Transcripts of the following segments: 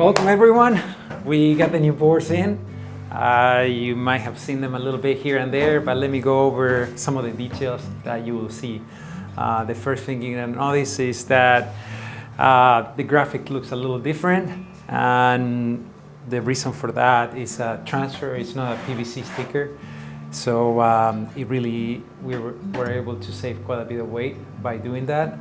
Welcome everyone. We got the new boards in. You might have seen them a little bit here and there, but let me go over some of the details that you will see. The first thing you're gonna notice is that the graphic looks a little different, and the reason for that is a transfer. It's not a PVC sticker, so we were able to save quite a bit of weight by doing that.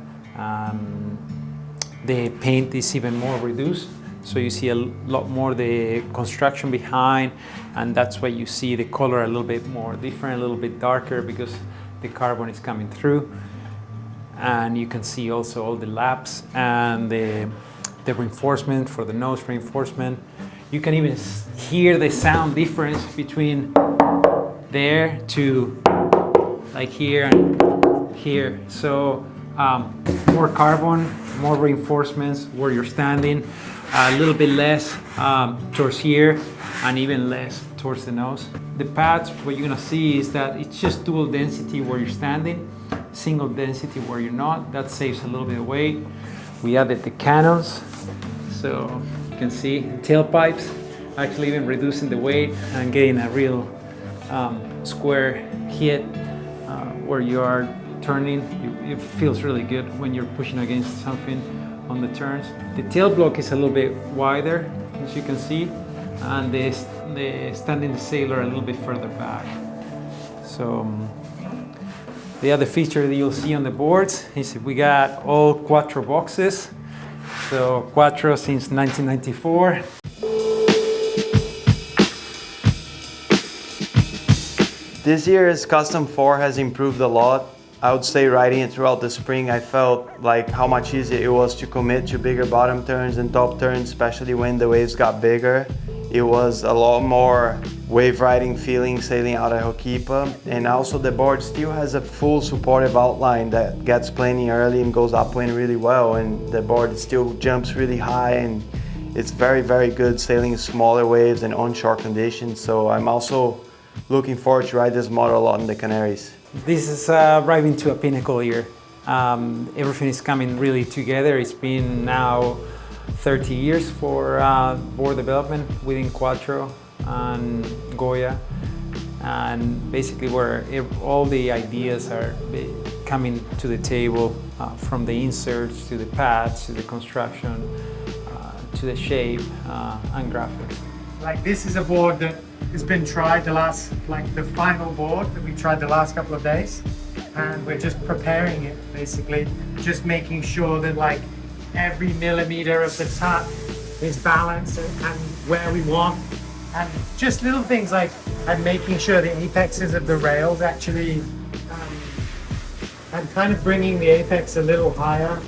The paint is even more reduced, so you see a lot more the construction behind, and that's why you see the color a little bit more different, a little bit darker, because the carbon is coming through. And you can see also all the laps and the reinforcement for the nose reinforcement. You can even hear the sound difference between there to like here and here. So more carbon, more reinforcements where you're standing, a little bit less towards here, and even less towards the nose. The pads, what you're gonna see is that it's just dual density where you're standing, single density where you're not. That saves a little bit of weight. We added the cannons, so you can see tailpipes, actually even reducing the weight and getting a real square hit where you are turning. It feels really good when you're pushing against something on the turns. The tail block is a little bit wider, as you can see, and the standing sailor a little bit further back. So the other feature that you'll see on the boards is we got all Quattro boxes. So Quattro since 1994. This year's Custom 4 has improved a lot. I would say riding it throughout the spring, I felt like how much easier it was to commit to bigger bottom turns and top turns, especially when the waves got bigger. It was a lot more wave riding feeling sailing out of Hoquipa, and also the board still has a full supportive outline that gets planing early and goes upwind really well, and the board still jumps really high, and it's very, very good sailing smaller waves and onshore conditions. So I'm also looking forward to ride this model a lot in the Canaries. This is arriving to a pinnacle year. Everything is coming really together. It's been now 30 years for board development within Quattro and Goya, and basically where all the ideas are coming to the table, from the inserts to the pads to the construction to the shape and graphics. Like, this is a board that has been tried the final board that we tried the last couple of days, and we're just preparing it, basically just making sure that like every millimeter of the tut is balanced and where we want, and just little things like making sure the apexes of the rails actually and kind of bringing the apex a little higher.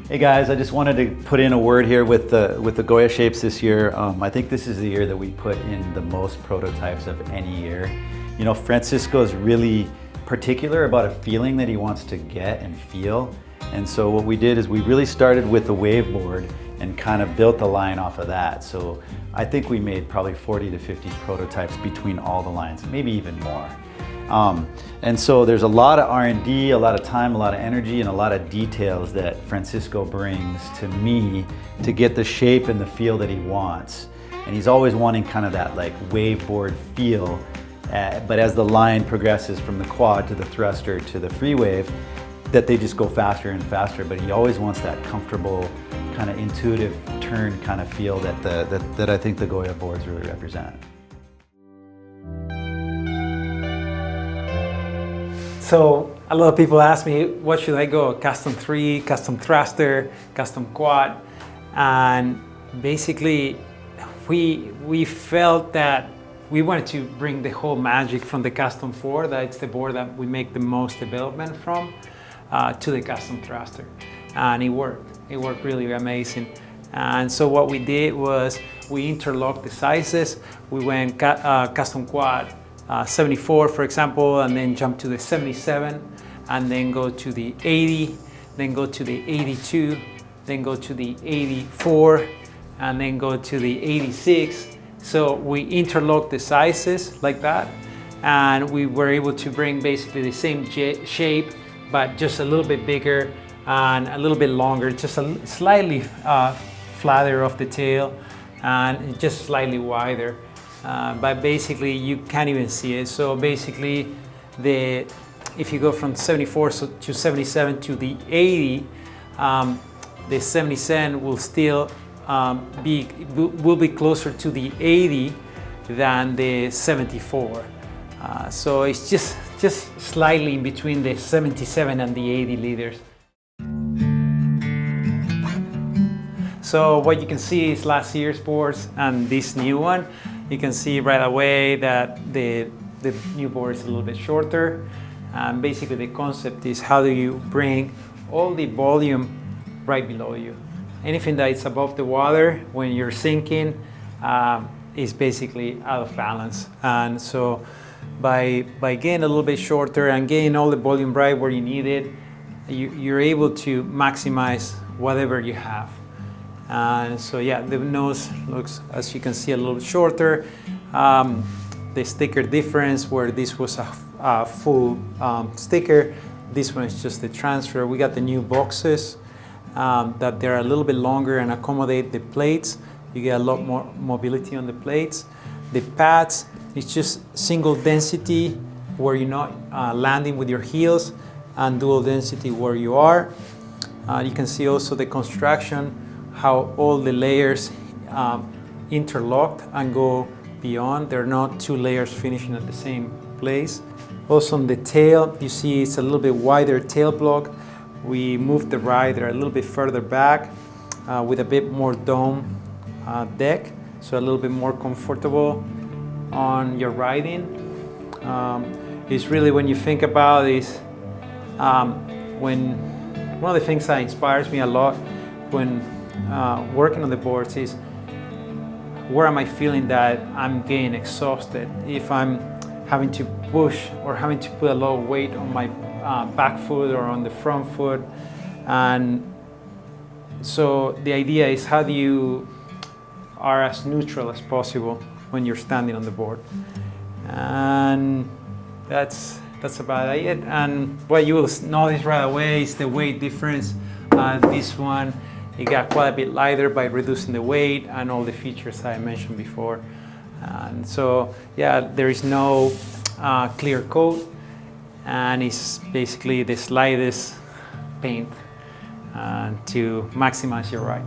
Hey guys, I just wanted to put in a word here with the Goya shapes this year. I think this is the year that we put in the most prototypes of any year. You know, Francisco is really particular about a feeling that he wants to get and feel. And so what we did is we really started with the wave board and kind of built the line off of that. So I think we made probably 40 to 50 prototypes between all the lines, maybe even more. And so there's a lot of R&D, a lot of time, a lot of energy, and a lot of details that Francisco brings to me to get the shape and the feel that he wants. And he's always wanting kind of that like wave board feel, but as the line progresses from the quad to the thruster to the free wave, that they just go faster and faster, but he always wants that comfortable, kind of intuitive turn kind of feel that I think the Goya boards really represent. So a lot of people ask me, what should I go? Custom 3, custom thruster, custom quad. And basically we felt that we wanted to bring the whole magic from the Custom 4, that's the board that we make the most development from, to the custom thruster. And it worked really amazing. And so what we did was we interlocked the sizes. We went custom quad 74, for example, and then jump to the 77, and then go to the 80, then go to the 82, then go to the 84, and then go to the 86. So we interlocked the sizes like that, and we were able to bring basically the same shape, but just a little bit bigger and a little bit longer, just slightly flatter of the tail and just slightly wider. But basically you can't even see it. So basically if you go from 74 to 77 to the 80, the 77 will still will be closer to the 80 than the 74. So it's just slightly in between the 77 and the 80 liters. So what you can see is last year's boards and this new one. You can see right away that the new board is a little bit shorter. And basically the concept is, how do you bring all the volume right below you? Anything that is above the water when you're sinking is basically out of balance. And so by getting a little bit shorter and getting all the volume right where you need it, you're able to maximize whatever you have. And so yeah, the nose looks, as you can see, a little shorter. The sticker difference, where this was a full sticker, this one is just the transfer. We got the new boxes that they're a little bit longer and accommodate the plates. You get a lot more mobility on the plates. The pads, it's just single density where you're not landing with your heels, and dual density where you are. You can see also the construction, how all the layers interlocked and go beyond. There are not two layers finishing at the same place. Also on the tail, you see it's a little bit wider tail block. We moved the rider a little bit further back with a bit more dome deck, so a little bit more comfortable on your riding. It's really, when you think about this, when one of the things that inspires me a lot when working on the boards is, where am I feeling that I'm getting exhausted? If I'm having to push or having to put a lot of weight on my back foot or on the front foot. And so the idea is, how do you are as neutral as possible when you're standing on the board? And that's about it. And what you will notice right away is the weight difference. This one, it got quite a bit lighter by reducing the weight and all the features I mentioned before. And so, yeah, there is no clear coat, and it's basically the slightest paint to maximize your ride.